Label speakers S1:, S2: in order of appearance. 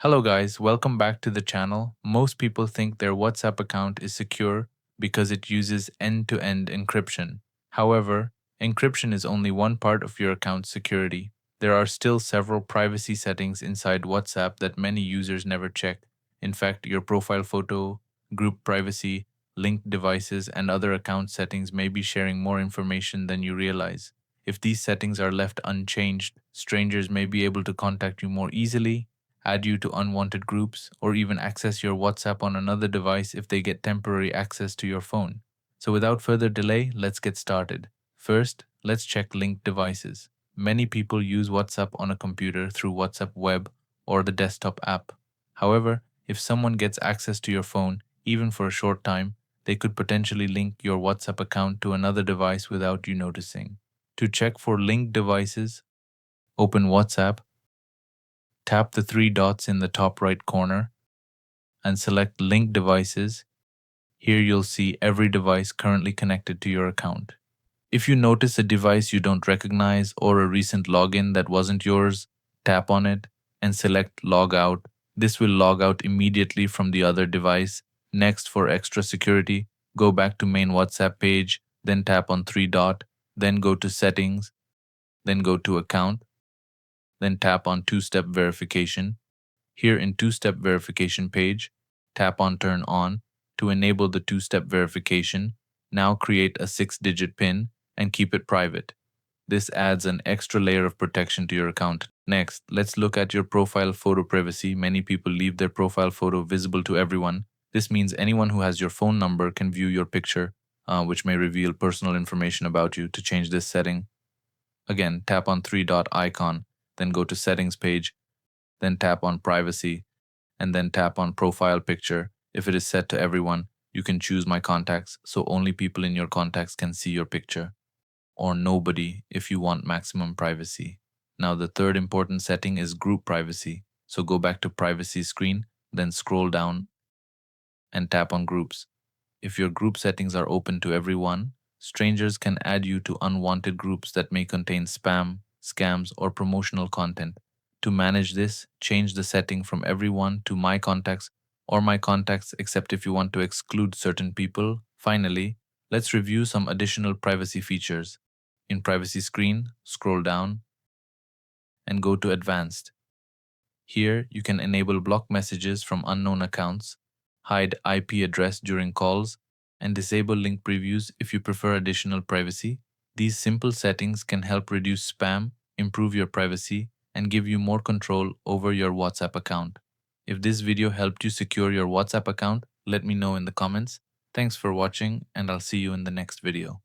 S1: Hello guys, welcome back to the channel. Most people think their WhatsApp account is secure because it uses end-to-end encryption. However, encryption is only one part of your account's security. There are still several privacy settings inside WhatsApp that many users never check. In fact, your profile photo, group privacy, linked devices, and other account settings may be sharing more information than you realize. If these settings are left unchanged, strangers may be able to contact you more easily, add you to unwanted groups, or even access your WhatsApp on another device if they get temporary access to your phone. So without further delay, let's get started. First, let's check linked devices. Many people use WhatsApp on a computer through WhatsApp Web or the desktop app. However, if someone gets access to your phone, even for a short time, they could potentially link your WhatsApp account to another device without you noticing. To check for linked devices, open WhatsApp. Tap the three dots in the top right corner and select Link Devices. Here you'll see every device currently connected to your account. If you notice a device you don't recognize or a recent login that wasn't yours, tap on it and select Log Out. This will log out immediately from the other device. Next, for extra security, go back to main WhatsApp page, then tap on three dot, then go to Settings, then go to Account, then tap on two-step verification. Here in two-step verification page, tap on Turn On to enable the two-step verification. Now create a 6-digit PIN and keep it private. This adds an extra layer of protection to your account. Next, let's look at your profile photo privacy. Many people leave their profile photo visible to everyone. This means anyone who has your phone number can view your picture, which may reveal personal information about you. To change this setting, again, tap on three-dot icon, then go to Settings page, then tap on Privacy, and then tap on Profile Picture. If it is set to everyone, you can choose My Contacts, so only people in your contacts can see your picture, or Nobody if you want maximum privacy. Now, the third important setting is Group Privacy. So go back to Privacy screen, then scroll down and tap on Groups. If your group settings are open to everyone, strangers can add you to unwanted groups that may contain spam, scams, or promotional content. To manage this, change the setting from everyone to My Contacts or My Contacts except if you want to exclude certain people. Finally, let's review some additional privacy features. In Privacy screen, scroll down and go to Advanced. Here, you can enable block messages from unknown accounts, hide IP address during calls, and disable link previews if you prefer additional privacy. These simple settings can help reduce spam, improve your privacy, and give you more control over your WhatsApp account. If this video helped you secure your WhatsApp account, let me know in the comments. Thanks for watching, and I'll see you in the next video.